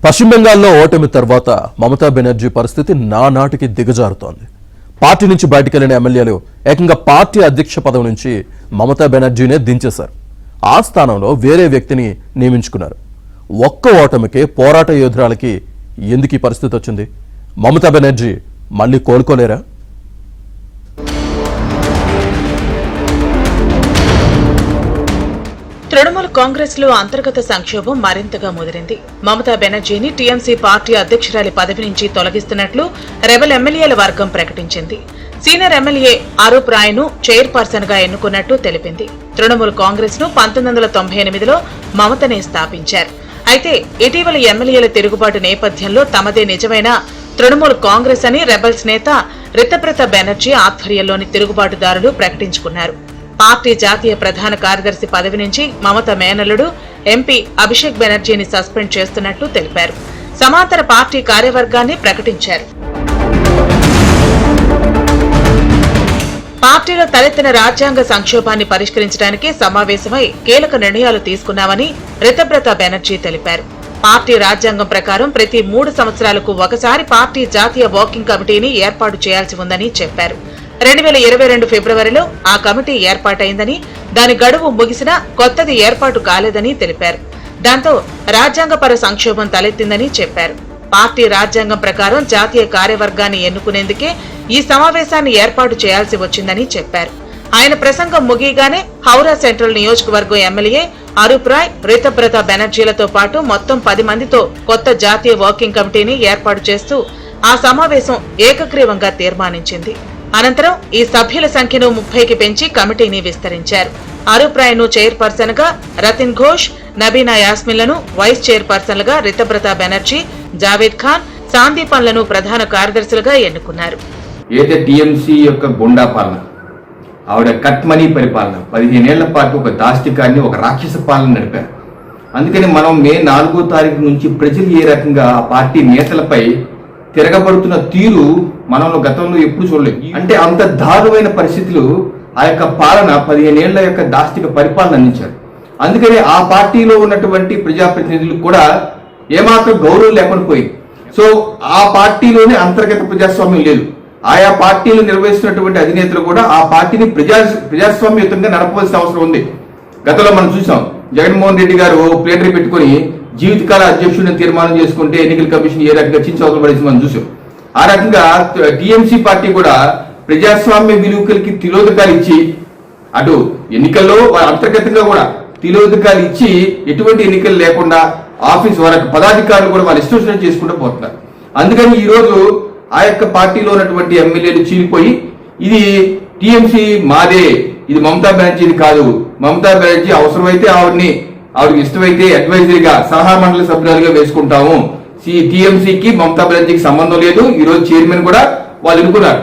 పశ్చిమ బెంగాల్లో ఓటమి తర్వాత మమతా బెనర్జీ పరిస్థితి నానాటికి దిగజారుతోంది. పార్టీ నుంచి బయటకెళ్లిన ఎమ్మెల్యేలు ఏకంగా పార్టీ అధ్యక్ష పదవి నుంచి మమతా బెనర్జీనే దించేశారు. ఆ స్థానంలో వేరే వ్యక్తిని నియమించుకున్నారు. ఒక్క ఓటమికే పోరాట యోధురాలకి ఎందుకు ఈ పరిస్థితి వచ్చింది? మమతా బెనర్జీ మళ్ళీ కోలుకోలేరా? తృణమూల్ కాంగ్రెస్ లో అంతర్గత సంక్షోభం మరింతగా ముదిరింది. మమతా బెనర్జీని టీఎంసీ పార్టీ అధ్యక్షురాలి పదవి నుంచి తొలగిస్తున్నట్లు రెబల్ ఎమ్మెల్యేల వర్గం ప్రకటించింది. సీనియర్ ఎమ్మెల్యే అరూప్ రాయ్ను చైర్పర్సన్ గా ఎన్నుకున్నట్టు తెలిపింది. తృణమూల్ కాంగ్రెస్ ను 1998లో మమతనే స్థాపించారు. అయితే ఇటీవల ఎమ్మెల్యేల తిరుగుబాటు నేపథ్యంలో తమదే నిజమైన తృణమూల్ కాంగ్రెస్ అని రెబల్స్ నేత రితబ్రత బెనర్జీ ఆధ్వర్యంలోని తిరుగుబాటుదారులు ప్రకటించుకున్నారు. పార్టీ జాతీయ ప్రధాన కార్యదర్శి పదవి నుంచి మమత మేనల్లుడు ఎంపీ అభిషేక్ బెనర్జీని సస్పెండ్ చేస్తున్నట్లు తెలిపారు. సమాంతర పార్టీ కార్యవర్గాన్ని ప్రకటించారు. పార్టీలో తలెత్తిన రాజ్యాంగ సంక్షోభాన్ని పరిష్కరించడానికి సమావేశమై కీలక నిర్ణయాలు తీసుకున్నామని రితబ్రత బెనర్జీ తెలిపారు. పార్టీ రాజ్యాంగం ప్రకారం ప్రతి 3 సంవత్సరాలకు ఒకసారి పార్టీ జాతీయ వర్కింగ్ కమిటీని ఏర్పాటు చేయాల్సి ఉందని చెప్పారు. 2022 ఫిబ్రవరిలో ఆ కమిటీ ఏర్పాటైందని, దాని గడువు ముగిసినా కొత్తది ఏర్పాటు కాలేదని తెలిపారు. దాంతో రాజ్యాంగపర సంక్షోభం తలెత్తిందని చెప్పారు. పార్టీ రాజ్యాంగం ప్రకారం జాతీయ కార్యవర్గాన్ని ఎన్నుకునేందుకే ఈ సమావేశాన్ని ఏర్పాటు చేయాల్సి వచ్చిందని చెప్పారు. ఆయన ప్రసంగం ముగియగానే హౌరా సెంట్రల్ నియోజకవర్గం ఎమ్మెల్యే అరూప్ రాయ్, రితబ్రత బెనర్జీలతో పాటు మొత్తం 10 మందితో కొత్త జాతీయ వర్కింగ్ కమిటీని ఏర్పాటు చేస్తూ ఆ సమావేశం ఏకగ్రీవంగా తీర్మానించింది. అనంతరం ఈ సభ్యుల సంఖ్యను 30కి పెంచి కమిటీని విస్తరించారు. అరూప్ రాయ్ను చైర్పర్సన్ గా రతిన్ ఘోష్, నబీనా యాస్మిన్లను వైస్ చైర్పర్సన్లుగా రితబ్రత బెనర్జీ, జావేద్ ఖాన్, సాందీపన్లను ప్రధాన కార్యదర్శులుగా ఎన్నుకున్నారు. ఏదైతే టీఎంసీ యొక్క గుండా పాలన, ఆవిడ కట్ మనీ పరిపాలన, 15 ఏళ్ల పాటు ఒక దాష్టికాన్ని, ఒక రాక్షస పాలన నడిపారు. అందుకని మనం మే 4వ తారీఖు నుంచి ప్రజలు ఏ రకంగా ఆ పార్టీ నేతలపై తిరగబడుతున్న తీరు మనలో గతంలో ఎప్పుడు చూడలేదు. అంటే అంత దారుణమైన పరిస్థితులు ఆ యొక్క పాలన 15 ఏళ్ల యొక్క దాష్టిక పరిపాలన అందించారు. అందుకని ఆ పార్టీలో ఉన్నటువంటి ప్రజాప్రతినిధులకు కూడా ఏమాత్రం గౌరవం లేకుండా పోయింది. సో ఆ పార్టీలోనే అంతర్గత ప్రజాస్వామ్యం లేదు. ఆయా పార్టీలు నిర్వహిస్తున్నటువంటి అధినేతలు కూడా ఆ పార్టీని ప్రజాస్వామ్యయుతంగా నడపవలసిన అవసరం ఉంది. గతంలో మనం చూసాం, జగన్మోహన్ రెడ్డి గారు ప్లేనరీ పెట్టుకుని జీవితకాల అధ్యక్షుడిని తీర్మానం చేసుకుంటే ఎన్నికల కమిషన్ ఏ రకంగా చించవతలు పడేసి మనం చూసాం. ఆ రకంగా టీఎంసీ పార్టీ కూడా ప్రజాస్వామ్య విలువలకి తిలోదకాలు ఇచ్చి, అటు ఎన్నికల్లో అంతర్గతంగా కూడా తిలోదకాలు ఇచ్చి ఎటువంటి ఎన్నికలు లేకుండా ఆఫీస్ వరకు పదాధికారులు కూడా వాళ్ళు ఇష్టం చేసుకుంటూ పోతున్నారు. అందుకని ఈ రోజు ఆ యొక్క పార్టీలో ఉన్నటువంటి ఎమ్మెల్యేలు చీలిపోయి, ఇది టీఎంసీ మాదే, ఇది మమతా బెనర్జీని కాదు, మమతా బెనర్జీ అవసరమైతే ఆవిడకి ఇష్టమైతే అడ్వైజరీగా సలహా మండలి సభ్యులుగా వేసుకుంటాము, టీఎంసీకి మమతా బెనర్జీకి సంబంధం లేదు, ఈ రోజు చైర్మన్ కూడా వాళ్ళు ఎన్నుకున్నారు.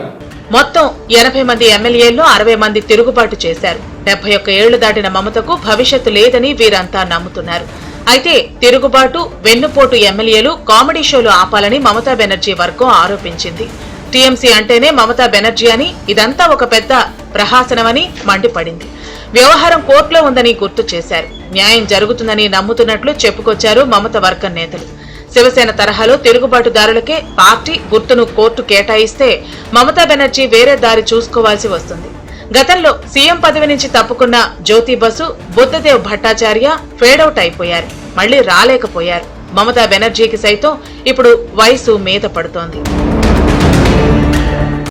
మొత్తం 80 మంది ఎమ్మెల్యేల్లో 60 మంది తిరుగుబాటు చేశారు. 71 ఏళ్లు దాటిన మమతకు భవిష్యత్తు లేదని వీరంతా నమ్ముతున్నారు. అయితే తిరుగుబాటు, వెన్నుపోటు ఎమ్మెల్యేలు కామెడీ షోలు ఆపాలని మమతా బెనర్జీ వర్గం ఆరోపించింది. టీఎంసీ అంటేనే మమతా బెనర్జీ అని, ఇదంతా ఒక పెద్ద ప్రహాసనమని మండిపడింది. వ్యవహారం కోర్టులో ఉందని గుర్తు చేశారు. న్యాయం జరుగుతుందని నమ్ముతున్నట్లు చెప్పుకొచ్చారు మమత వర్గం నేతలు. శివసేన తరహాలో తిరుగుబాటుదారులకే పార్టీ గుర్తును కోర్టు కేటాయిస్తే మమతా బెనర్జీ వేరే దారి చూసుకోవాల్సి వస్తుంది. గతంలో సీఎం పదవి నుంచి తప్పుకున్న జ్యోతి బసు, బుద్ధదేవ్ భట్టాచార్య ఫేడౌట్ అయిపోయారు, మళ్లీ రాలేకపోయారు. మమతా బెనర్జీకి సైతం ఇప్పుడు వయసు మీద పడుతోంది.